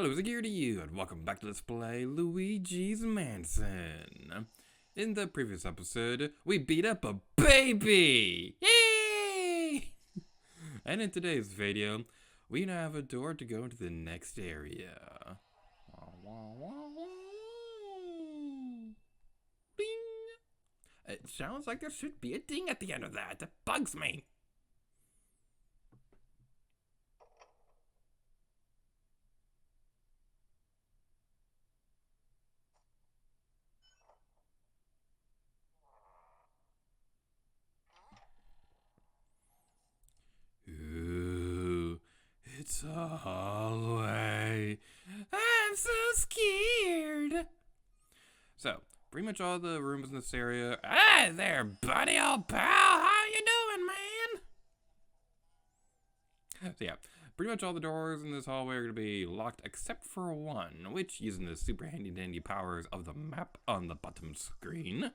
Hello, it's here to you, and welcome back to Let's Play Luigi's Mansion. In the previous episode, we beat up a baby! Yay! And in today's video, we now have a door to go into the next area. Bing! It sounds like there should be a ding at the end of that. That bugs me. Ooh, it's a hallway. I'm so scared. So, pretty much all the rooms in this area. Hey there, buddy, old pal. How you doing, man? So yeah, pretty much all the doors in this hallway are going to be locked except for one, which, using the super handy dandy powers of the map on the bottom screen,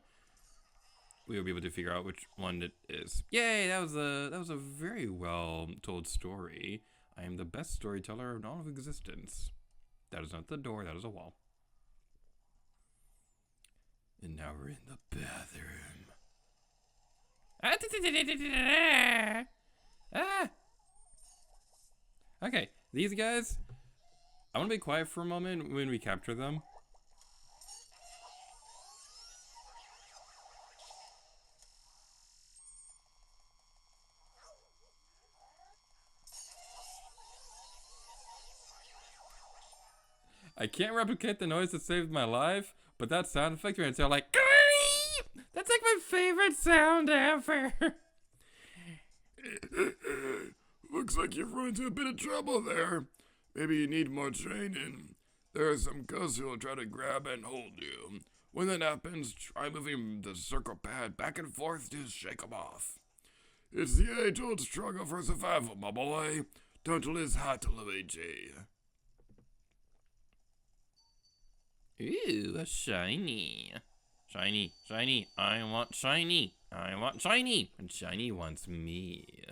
we will be able to figure out which one it is. Yay, that was a very well told story. I am the best storyteller in all of existence. That is not the door, that is a wall. And now we're in the bathroom. Okay, these guys, I want to be quiet for a moment when we capture them. I can't replicate the noise that saved my life, but that sound effect made it sound like that's like my favorite sound ever. Looks like you've run into a bit of trouble there. Maybe you need more training. There are some ghosts who will try to grab and hold you. When that happens, try moving the circle pad back and forth to shake them off. It's the age-old struggle for survival, my boy. Don't lose heart, Luigi. Ooh, a shiny. Shiny, shiny, I want shiny. I want shiny. And shiny wants me.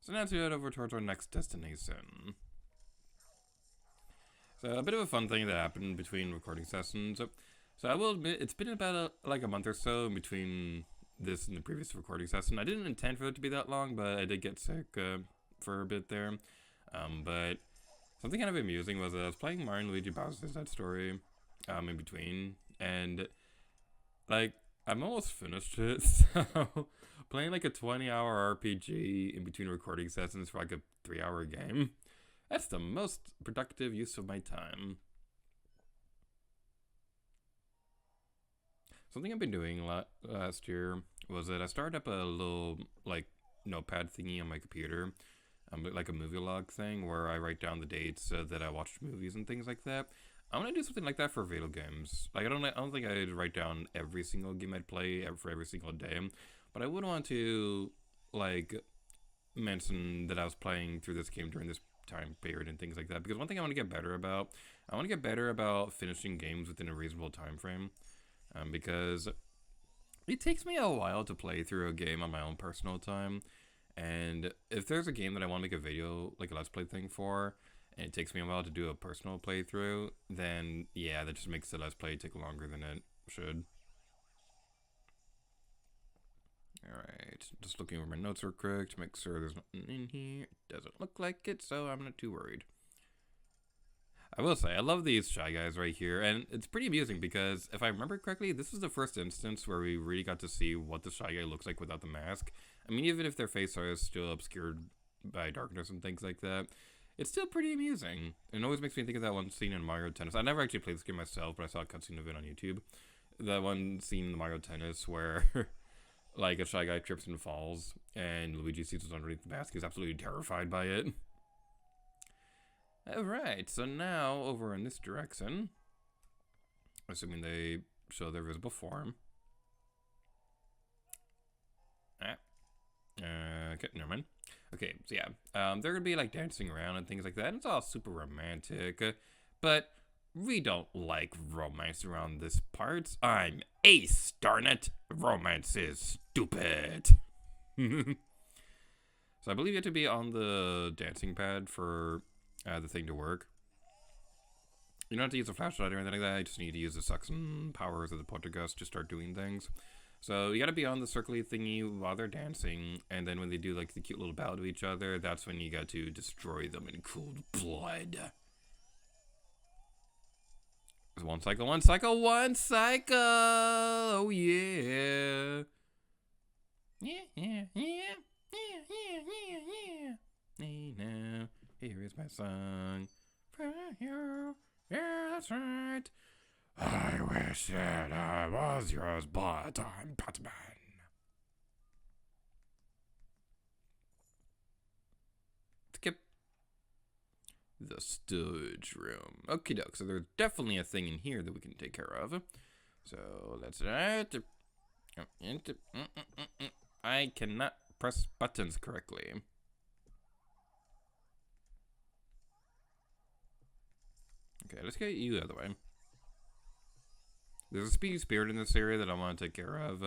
So now to head over towards our next destination. So a bit of a fun thing that happened between recording sessions. So I will admit, it's been about like a month or so in between this and the previous recording session. I didn't intend for it to be that long, but I did get sick for a bit there. But something kind of amusing was I was playing Mario and Luigi Bowser's That Story in between, and like I'm almost finished it. So playing like a 20-hour RPG in between recording sessions for like a 3-hour game, that's the most productive use of my time. Something I've been doing last year was that I started up a little like notepad thingy on my computer, like a movie log thing where I write down the dates that I watched movies and things like that. I want to do something like that for video games. Like I don't think I'd write down every single game I'd play for every single day, but I would want to like mention that I was playing through this game during this time period and things like that. Because one thing I want to get better about, finishing games within a reasonable time frame. Because it takes me a while to play through a game on my own personal time, and if there's a game that I want to make a video, like a Let's Play thing for, and it takes me a while to do a personal playthrough, then yeah, that just makes the Let's Play take longer than it should. Alright, just looking over my notes real quick to make sure there's nothing in here. It doesn't look like it, so I'm not too worried. I will say, I love these Shy Guys right here, and it's pretty amusing because, if I remember correctly, this is the first instance where we really got to see what the Shy Guy looks like without the mask. I mean, even if their face is still obscured by darkness and things like that, it's still pretty amusing. It always makes me think of that one scene in Mario Tennis. I never actually played this game myself, but I saw a cutscene of it on YouTube. That one scene in Mario Tennis where, like, a Shy Guy trips and falls, and Luigi sees what's underneath the mask. He's absolutely terrified by it. Alright, so now, over in this direction, assuming they show their visible form. Okay, never mind. Okay, so yeah, they're gonna be like dancing around and things like that, and it's all super romantic, but we don't like romance around this part. I'm Ace, darn it. Romance is stupid. So I believe you have to be on the dancing pad for the thing to work. You don't have to use a flashlight or anything like that. You just need to use the suction powers of the poltergeist to start doing things. So you gotta be on the circly thingy while they're dancing, and then when they do like the cute little bow to each other, that's when you got to destroy them in cold blood. One cycle, one cycle, one cycle! Oh yeah! Yeah. Hey now, here is my song for you. Yeah, that's right. I wish that I was yours, but I'm Batman. Skip the storage room. Okie doke, so there's definitely a thing in here that we can take care of. So that's right. I cannot press buttons correctly. Okay, let's get you out of the way. There's a speedy spirit in this area that I want to take care of.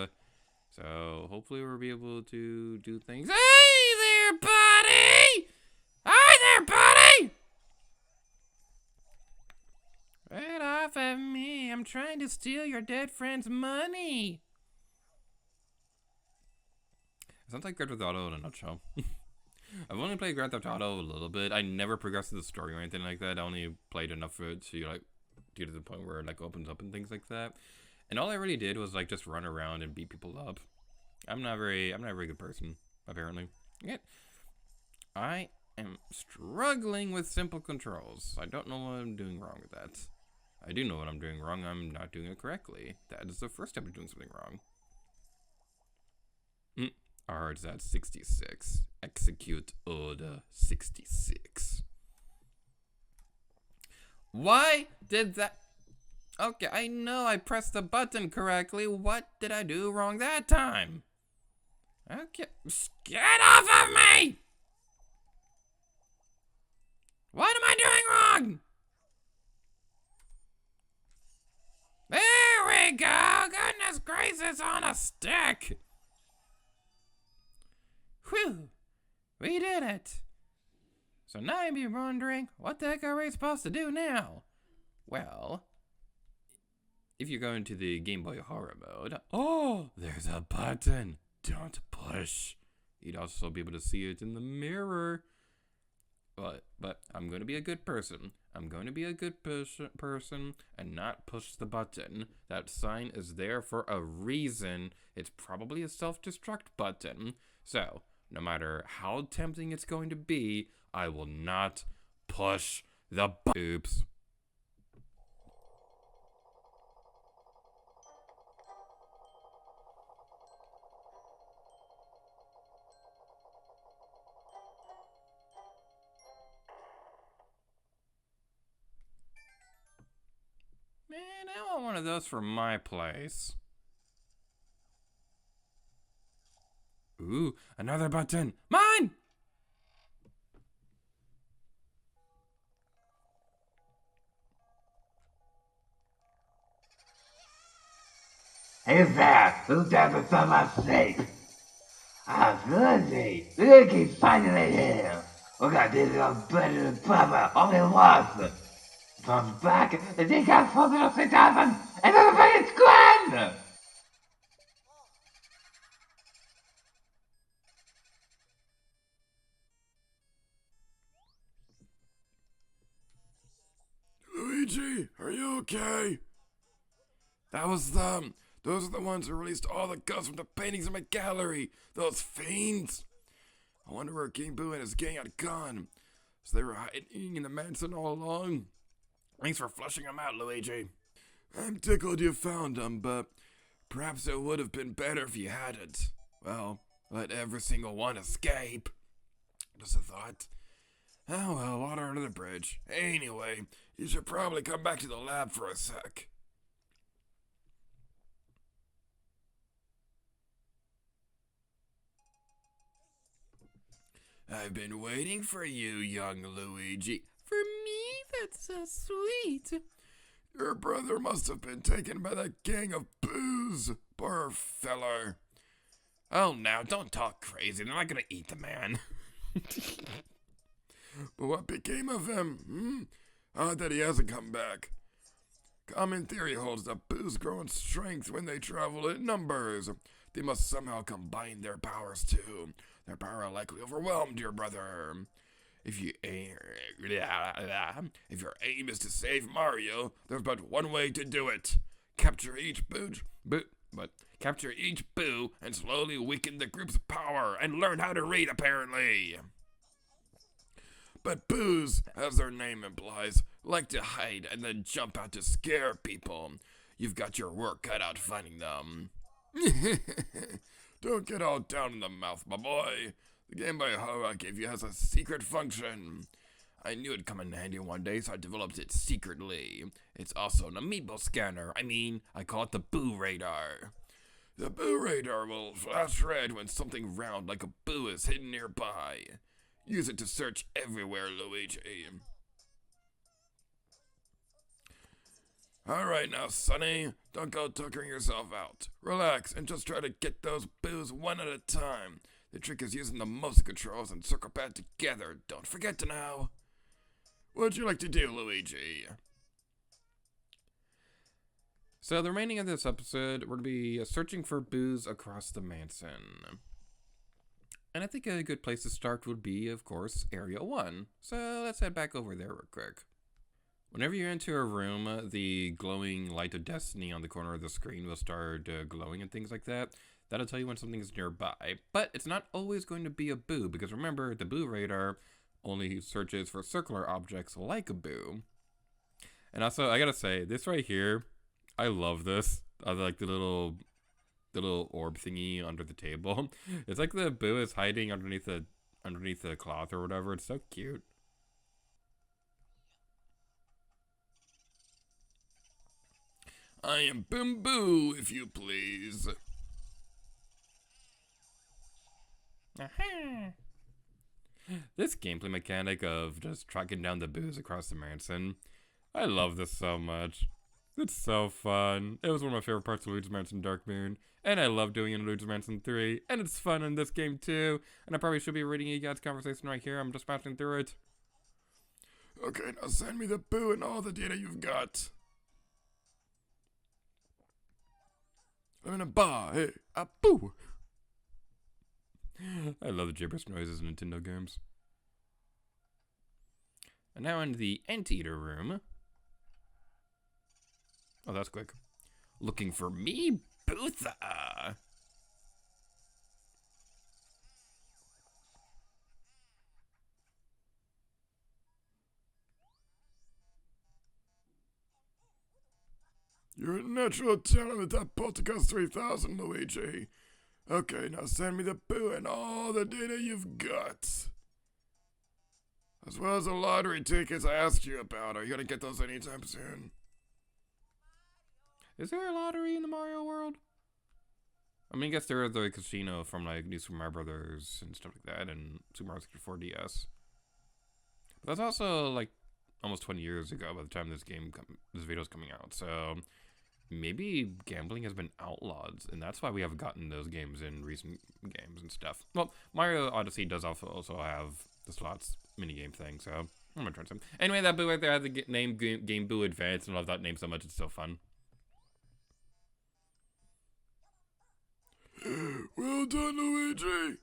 So hopefully we'll be able to do things. Hey there, buddy! Hi there, buddy! Right off of me. I'm trying to steal your dead friend's money. Sounds like Grand Theft Auto in a nutshell. I've only played Grand Theft Auto a little bit. I never progressed the story or anything like that. I only played enough for it to like get to the point where it like opens up and things like that. And all I really did was like just run around and beat people up. I'm not a very good person, apparently. Yet I am struggling with simple controls. I don't know what I'm doing wrong with that. I do know what I'm doing wrong. I'm not doing it correctly. That is the first step of doing something wrong. Ours at 66. Execute order 66. Why did that? Okay, I know I pressed the button correctly. What did I do wrong that time? Okay, get off of me! What am I doing wrong? There we go! Goodness gracious, on a stick! Whew! We did it! So now you'd be wondering, what the heck are we supposed to do now? Well, if you go into the Game Boy Horror mode, oh, there's a button. Don't push. You'd also be able to see it in the mirror. But I'm going to be a good person. I'm going to be a good person and not push the button. That sign is there for a reason. It's probably a self-destruct button. So, no matter how tempting it's going to be, I will not push the button. Oops. Man, I want one of those for my place. Ooh, another button. Mine! Hey there, who's there to fill my sleep? Ah, Luigi, Luigi's finally here. We're gonna do it on better than Papa, only once. Comes back, and he got something else to happen, and everybody's gone! Luigi, are you okay? Those are the ones who released all the ghosts from the paintings in my gallery. Those fiends. I wonder where King Boo and his gang had gone. So they were hiding in the mansion all along. Thanks for flushing them out, Luigi. I'm tickled you found them, but perhaps it would have been better if you hadn't. Well, let every single one escape. Just a thought. Oh well, water under the bridge. Anyway, you should probably come back to the lab for a sec. I've been waiting for you, young Luigi. For me? That's so sweet. Your brother must have been taken by that gang of boos. Poor feller. Oh, now, don't talk crazy. They're not gonna eat the man. But what became of him? Odd that he hasn't come back. Common theory holds that boos grow in strength when they travel in numbers. They must somehow combine their powers too. Their power likely overwhelmed your brother. If your aim is to save Mario, there's but one way to do it. Capture each capture each boo and slowly weaken the group's power and learn how to read, apparently. But boos, as their name implies, like to hide and then jump out to scare people. You've got your work cut out finding them. Don't get all down in the mouth, my boy. The Game Boy I gave you has a secret function. I knew it'd come in handy one day, so I developed it secretly. It's also an amiibo scanner. I call it the Boo Radar. The Boo Radar will flash red when something round like a boo is hidden nearby. Use it to search everywhere, Luigi. Alright now, Sonny, don't go tuckering yourself out. Relax and just try to get those boos one at a time. The trick is using the motion controls and circle pad together. Don't forget to now. What'd you like to do, Luigi? So the remaining of this episode, we're going to be searching for boos across the mansion. And I think a good place to start would be, of course, Area 1. So let's head back over there real quick. Whenever you enter a room, the glowing light of destiny on the corner of the screen will start glowing and things like that. That'll tell you when something is nearby. But it's not always going to be a boo, because remember, the Boo Radar only searches for circular objects like a boo. And also, I gotta say, this right here, I love this. I like the little orb thingy under the table. It's like the boo is hiding underneath the cloth or whatever. It's so cute. I am Boom Boo, if you please. This gameplay mechanic of just tracking down the boos across the mansion, I love this so much. It's so fun. It was one of my favorite parts of Luigi's Mansion Dark Moon, and I love doing it in Luigi's Mansion 3, and it's fun in this game too, and I probably should be reading you guys' conversation right here. I'm just passing through it. Okay, now send me the boo and all the data you've got. I'm in a bar, hey, a boo. I love the gibberish noises in Nintendo games. And now in the Anteater room. Oh, that's quick. Looking for me, Bootha. You're a natural talent with that Poltergeist 3000, Luigi. Okay, now send me the boo and all the data you've got. As well as the lottery tickets I asked you about. Are you gonna get those anytime soon? Is there a lottery in the Mario world? I guess there is the casino from like New Super Mario Brothers and stuff like that, and Super Mario 64 DS. But that's also like almost 20 years ago by the time this video is coming out. So maybe gambling has been outlawed, and that's why we haven't gotten those games in recent games and stuff. Well, Mario Odyssey does also have the slots minigame thing, so I'm gonna try some. Anyway, that boo right there had the name Game Boo Advance, and I love that name so much. It's so fun. Well done, Luigi.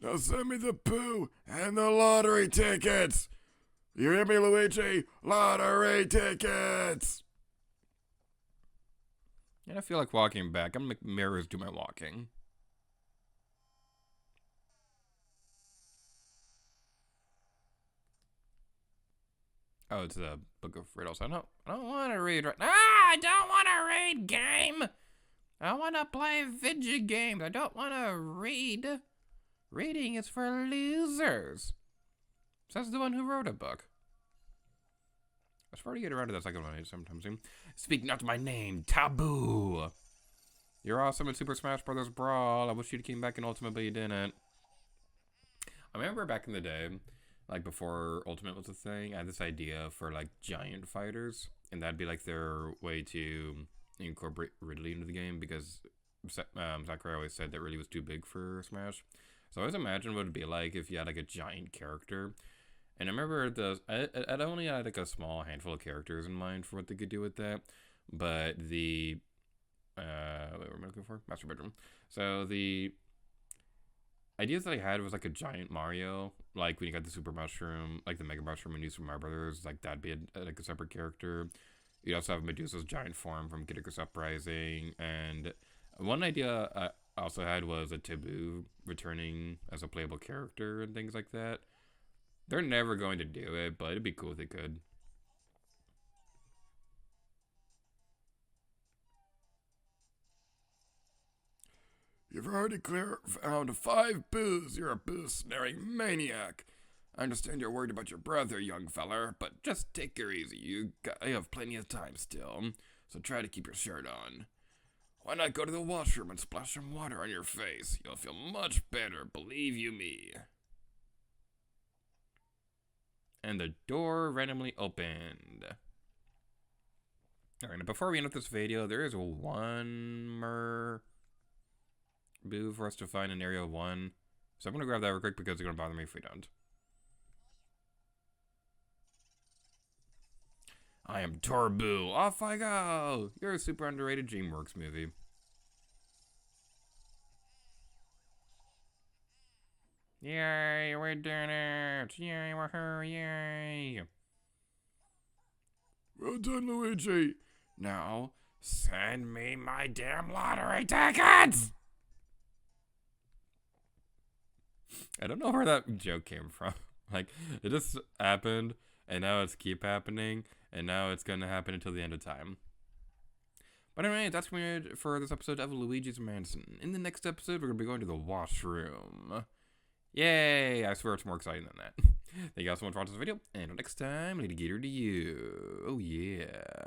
Now send me the boo and the lottery tickets. You hear me, Luigi? Lottery tickets. And I feel like walking back. I'm gonna make mirrors do my walking. Oh, it's the Book of Riddles. I don't want to read. I don't want to read game. I want to play video games. I don't want to read. Reading is for losers. Says the one who wrote a book. I was probably get around to that second one sometime soon. Speak not my name, Taboo. You're awesome in Super Smash Bros. Brawl. I wish you'd came back in Ultimate, but you didn't. I remember back in the day, like before Ultimate was a thing, I had this idea for like giant fighters. and that'd be like their way to incorporate Ridley into the game because Sakurai always said that Ridley was too big for Smash. So I always imagined what it'd be like if you had like a giant character. And I remember I'd only had like a small handful of characters in mind for what they could do with that. But the what am I looking for? Master bedroom. So the ideas that I had was like a giant Mario, like when you got the Super Mushroom, like the Mega Mushroom in New Super Mario Brothers, like that'd be like a separate character. You'd also have Medusa's giant form from Kid Icarus Uprising, and one idea I also had was a Taboo returning as a playable character and things like that. They're never going to do it, but it'd be cool if they could. You've already found 5 boos. You're a boo-snaring maniac. I understand you're worried about your brother, young feller, but just take her easy. You have plenty of time still, so try to keep your shirt on. Why not go to the washroom and splash some water on your face? You'll feel much better, believe you me. And the door randomly opened. Alright, now before we end up this video, there is one more boo for us to find in Area 1. So I'm going to grab that real quick because it's going to bother me if we don't. I am Torbu. Off I go. You're a super underrated DreamWorks movie. Yay, we're doing it. Yay, woohoo, yay. Well done, Luigi. Now, send me my damn lottery tickets! I don't know where that joke came from. Like, it just happened, and now it's keep happening, and now it's gonna happen until the end of time. But anyway, that's gonna be it for this episode of Luigi's Mansion. In the next episode, we're gonna be going to the washroom. Yay! I swear it's more exciting than that. Thank you guys so much for watching this video, and until next time, Lady Gator to you. Oh yeah.